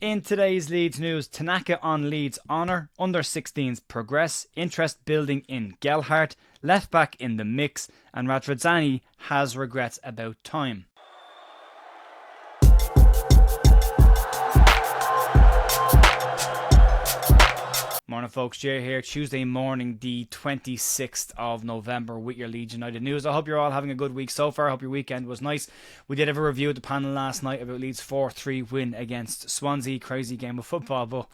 In today's Leeds news, Tanaka on Leeds honour, under-16s progress, interest building in Gelhardt, left back in the mix, and Radrizzani has regrets about time. Morning folks, Jay here, Tuesday morning the 26th of November with your Leeds United news. I hope you're all having a good week so far. I hope your weekend was nice. We did have a review of the panel last night about Leeds' 4-3 win against Swansea. Crazy game of football, but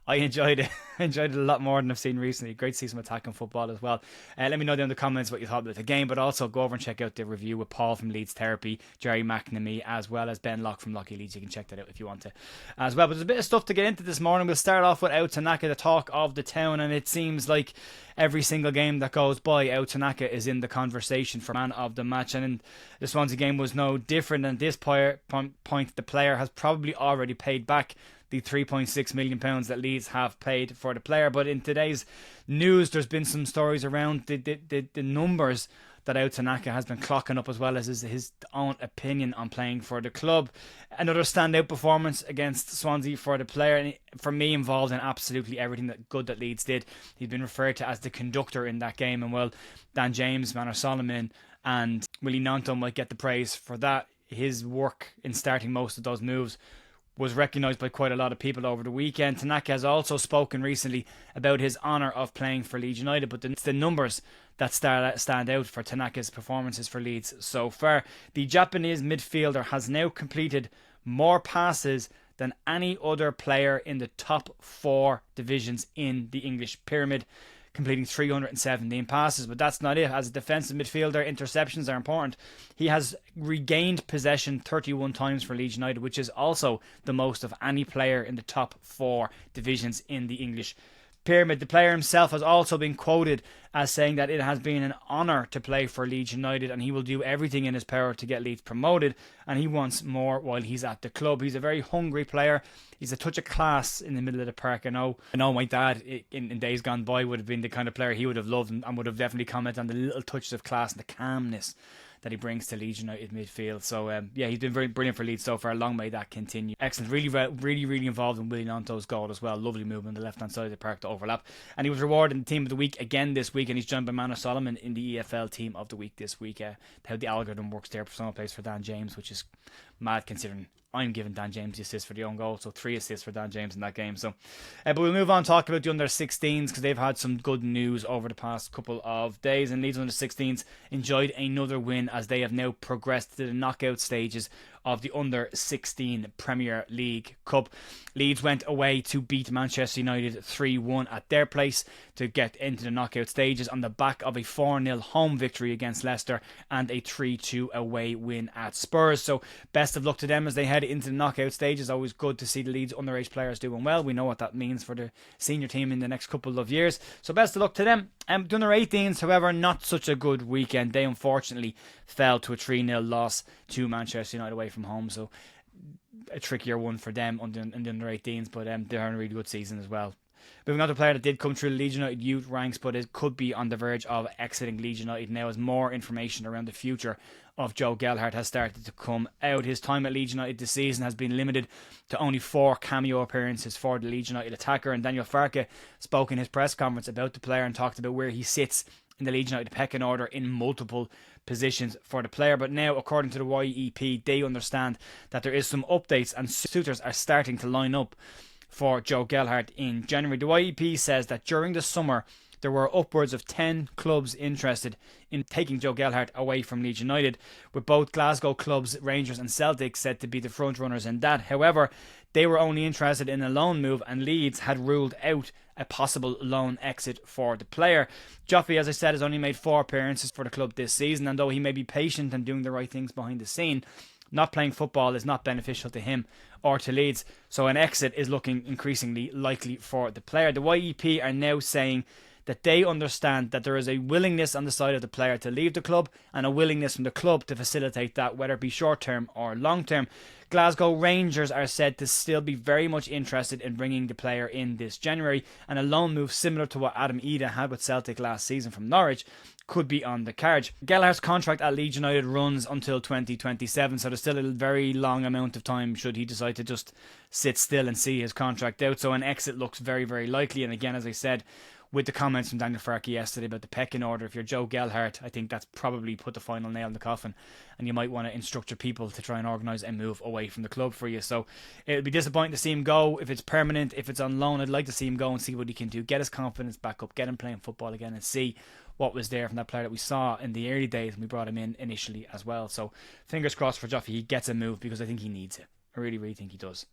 I enjoyed it. Enjoyed it a lot more than I've seen recently. Great to see some attacking football as well. Let me know down in the comments what you thought about the game, but also go over and check out the review with Paul from Leeds Therapy, Jerry McNamee, as well as Ben Locke from Lockie Leeds. You can check that out if you want to as well. But there's a bit of stuff to get into this morning. We'll start off with Tanaka, the talk of the town, and it seems like every single game that goes by, Tanaka is in the conversation for man of the match, and the Swansea game was no different. And at this point, the player has probably already paid back the £3.6 million that Leeds have paid for the player. But in today's news, there's been some stories around the numbers that Tanaka has been clocking up, as well as his own opinion on playing for the club. Another standout performance against Swansea for the player, and for me involved in absolutely everything that Leeds did. He's been referred to as the conductor in that game, and well, Dan James, Manor Solomon and Willie Gnonto might get the praise for that. His work in starting most of those moves was recognised by quite a lot of people over the weekend. Tanaka has also spoken recently about his honour of playing for Leeds United, but it's the numbers that stand out for Tanaka's performances for Leeds so far. The Japanese midfielder has now completed more passes than any other player in the top 4 divisions in the English pyramid, completing 317 passes. But that's not it. As a defensive midfielder, interceptions are important. He has regained possession 31 times for Leeds United, which is also the most of any player in the top 4 divisions in the English pyramid. The player himself has also been quoted as saying that it has been an honour to play for Leeds United, and he will do everything in his power to get Leeds promoted, and he wants more while he's at the club. He's a very hungry player. He's a touch of class in the middle of the park. I know my dad in days gone by would have been the kind of player he would have loved, and would have definitely commented on the little touches of class and the calmness that he brings to Leeds United midfield. So he's been very brilliant for Leeds so far. Long may that continue. Excellent. Really involved in Willie Gnonto's goal as well. Lovely move on the left hand side of the park to overlap. And he was rewarded in the team of the week again this week, and he's joined by Manor Solomon in the EFL team of the week this week. How the algorithm works there. Someone plays for Dan James, which is mad considering I'm giving Dan James the assist for the own goal, so 3 assists for Dan James in that game. So, but we'll move on to talk about the under-16s, because they've had some good news over the past couple of days. And Leeds under-16s enjoyed another win as they have now progressed to the knockout stages of the under-16 Premier League Cup. Leeds went away to beat Manchester United 3-1 at their place to get into the knockout stages on the back of a 4-0 home victory against Leicester and a 3-2 away win at Spurs. So best of luck to them as they head into the knockout stages. Always good to see the Leeds underage players doing well. We know what that means for the senior team in the next couple of years. So best of luck to them. The under-18s, however, not such a good weekend. They unfortunately fell to a 3-0 loss to Manchester United away from home. So a trickier one for them in the under-18s, but they're having a really good season as well. Moving on to a player that did come through the Leeds United youth ranks, but it could be on the verge of exiting Leeds United now, as more information around the future of Joe Gelhardt has started to come out. His time at Leeds United this season has been limited to only 4 cameo appearances for the Leeds United attacker, and Daniel Farke spoke in his press conference about the player and talked about where he sits in the Leeds United pecking order in multiple positions for the player. But now, according to the YEP, they understand that there is some updates and suitors are starting to line up for Joe Gelhardt in January. The YEP says that during the summer there were upwards of 10 clubs interested in taking Joe Gelhardt away from Leeds United, with both Glasgow clubs, Rangers and Celtic, said to be the front runners in that. However, they were only interested in a loan move, and Leeds had ruled out a possible loan exit for the player. Joffrey, as I said, has only made 4 appearances for the club this season, and though he may be patient and doing the right things behind the scene, not playing football is not beneficial to him or to Leeds, so an exit is looking increasingly likely for the player. The YEP are now saying that they understand that there is a willingness on the side of the player to leave the club and a willingness from the club to facilitate that, whether it be short term or long term. Glasgow Rangers are said to still be very much interested in bringing the player in this January, and a loan move similar to what Adam Ida had with Celtic last season from Norwich could be on the cards. Gelhardt's contract at Leeds United runs until 2027, so there's still a very long amount of time should he decide to just sit still and see his contract out. So an exit looks very, very likely. And again, as I said, with the comments from Daniel Farke yesterday about the pecking order, if you're Joe Gelhardt, I think that's probably put the final nail in the coffin, and you might want to instruct your people to try and organise a move away from the club for you. So it'll be disappointing to see him go. If it's permanent, if it's on loan, I'd like to see him go and see what he can do, get his confidence back up, get him playing football again, and see what was there from that player that we saw in the early days when we brought him in initially as well. So fingers crossed for Joffy, he gets a move, because I think he needs it. I really, really think he does.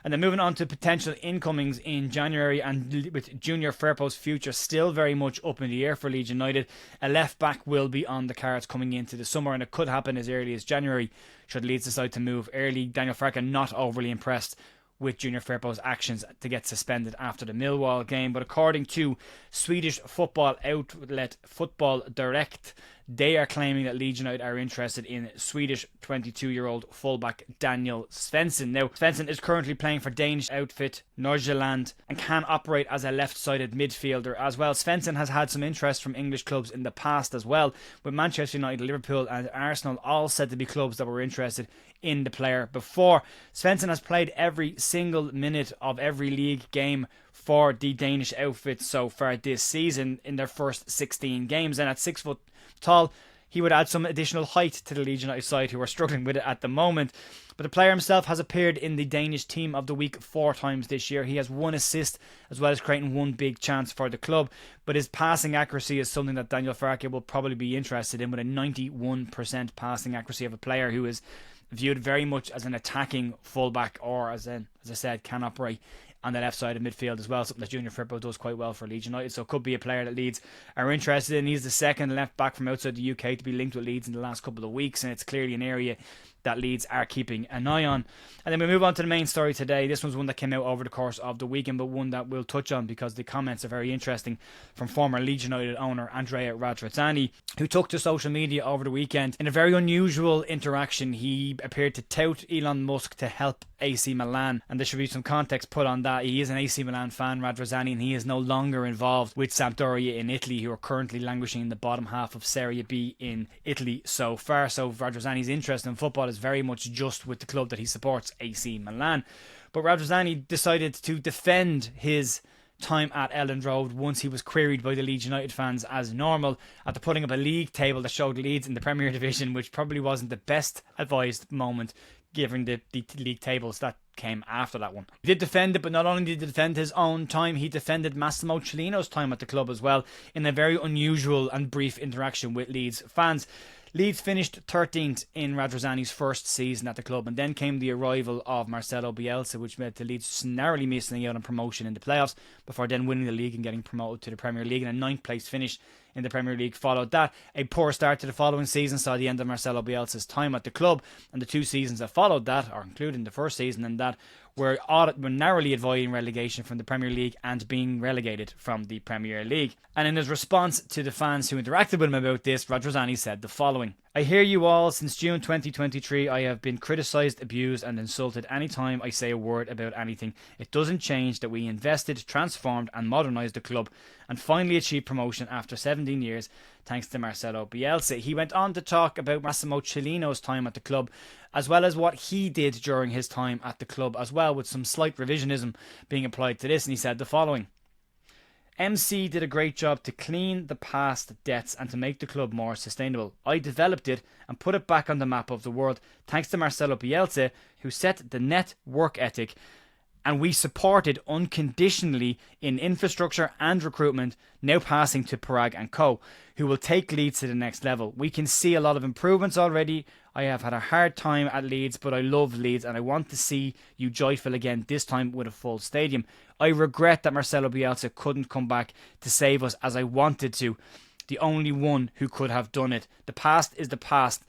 And then moving on to potential incomings in January, and with Junior Firpo's future still very much up in the air for Leeds United, a left back will be on the cards coming into the summer, and it could happen as early as January should Leeds decide to move early. Daniel Farke not overly impressed with Junior Firpo's actions to get suspended after the Millwall game, but according to Swedish football outlet Football Direct, they are claiming that Leeds United are interested in Swedish 22-year-old fullback Daniel Svensson. Now, Svensson is currently playing for Danish outfit Nordsjælland and can operate as a left-sided midfielder as well. Svensson has had some interest from English clubs in the past as well, with Manchester United, Liverpool and Arsenal all said to be clubs that were interested in the player before. Svensson has played every single minute of every league game for the Danish outfit so far this season in their first 16 games, and at 6 foot tall, he would add some additional height to the Leeds United side, who are struggling with it at the moment. But the player himself has appeared in the Danish Team of the Week 4 times this year. He has 1 assist as well as creating 1 big chance for the club. But his passing accuracy is something that Daniel Farke will probably be interested in, with a 91% passing accuracy of a player who is viewed very much as an attacking fullback, or as I said, can operate on the left side of midfield as well, something that Junior Firpo does quite well for Leeds United. So it could be a player that Leeds are interested in. He's the second left back from outside the UK to be linked with Leeds in the last couple of weeks, and it's clearly an area that Leeds are keeping an eye on. And then we move on to the main story today. This one's one that came out over the course of the weekend, but one that we'll touch on because the comments are very interesting from former Leeds United owner Andrea Radrizzani, who took to social media over the weekend. In a very unusual interaction, he appeared to tout Elon Musk to help AC Milan, and there should be some context put on that. He is an AC Milan fan, Radrizzani, and he is no longer involved with Sampdoria in Italy, who are currently languishing in the bottom half of Serie B in Italy so far. So Radrizzani's interest in football is very much just with the club that he supports, AC Milan. But Radrizzani decided to defend his time at Elland Road once he was queried by the Leeds United fans as normal after putting up a league table that showed Leeds in the Premier Division, which probably wasn't the best advised moment given the league tables that came after that one. He did defend it, but not only did he defend his own time, he defended Massimo Cellino's time at the club as well in a very unusual and brief interaction with Leeds fans. Leeds finished 13th in Radrizzani's first season at the club, and then came the arrival of Marcelo Bielsa, which led to Leeds narrowly missing out on promotion in the playoffs before then winning the league and getting promoted to the Premier League, and a 9th place finish in the Premier League followed that. A poor start to the following season saw the end of Marcelo Bielsa's time at the club, and the 2 seasons that followed that, or including the first season and that, were narrowly avoiding relegation from the Premier League and being relegated from the Premier League. And in his response to the fans who interacted with him about this, Radrizzani said the following: "I hear you all. Since June 2023, I have been criticised, abused and insulted anytime I say a word about anything. It doesn't change that we invested, transformed and modernised the club and finally achieved promotion after 17 years thanks to Marcelo Bielsa." He went on to talk about Massimo Cellino's time at the club, as well as what he did during his time at the club as well, with some slight revisionism being applied to this, and he said the following: "MC did a great job to clean the past debts and to make the club more sustainable. I developed it and put it back on the map of the world thanks to Marcelo Bielsa, who set the net work ethic, and we supported unconditionally in infrastructure and recruitment, now passing to Parag and Co, who will take Leeds to the next level. We can see a lot of improvements already. I have had a hard time at Leeds, but I love Leeds and I want to see you joyful again, this time with a full stadium. I regret that Marcelo Bielsa couldn't come back to save us as I wanted to. The only one who could have done it. The past is the past.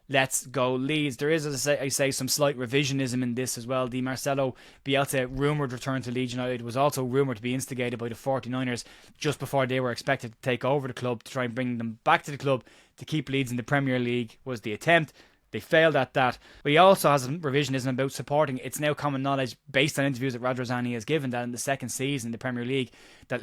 let's go Leeds. There is, as I say, some slight revisionism in this as well. The Marcelo Bielsa rumoured return to Leeds United was also rumoured to be instigated by the 49ers just before they were expected to take over the club to try and bring them back to the club to keep Leeds in the Premier League was the attempt. They failed at that. But he also has revisionism about supporting. It's now common knowledge, based on interviews that Radrizzani has given, that in the second season in the Premier League, that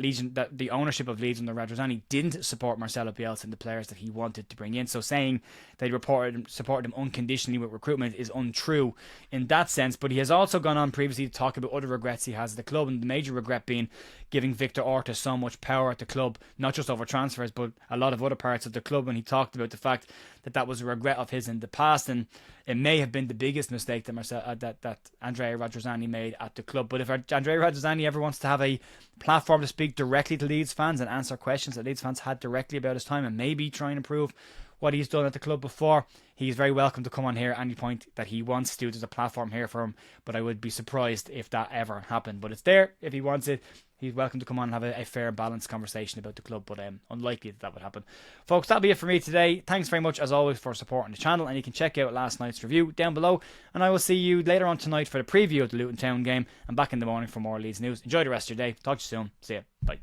the ownership of Leeds under Radrizzani didn't support Marcelo Bielsa and the players that he wanted to bring in. So saying they supported him unconditionally with recruitment is untrue in that sense. But he has also gone on previously to talk about other regrets he has at the club, and the major regret being giving Victor Orta so much power at the club, not just over transfers, but a lot of other parts of the club. And he talked about the fact that was a regret of his in the past, and it may have been the biggest mistake that Andrea Radrizzani made at the club. But if Andrea Radrizzani ever wants to have a platform to speak directly to Leeds fans and answer questions that Leeds fans had directly about his time and maybe try and improve what he's done at the club before, he's very welcome to come on here at any point that he wants to. There's a platform here for him, but I would be surprised if that ever happened. But it's there if he wants it. He's welcome to come on and have a fair, balanced conversation about the club, but unlikely that would happen. Folks, that'll be it for me today. Thanks very much, as always, for supporting the channel, and you can check out last night's review down below, and I will see you later on tonight for the preview of the Luton Town game, and back in the morning for more Leeds news. Enjoy the rest of your day. Talk to you soon. See ya. Bye.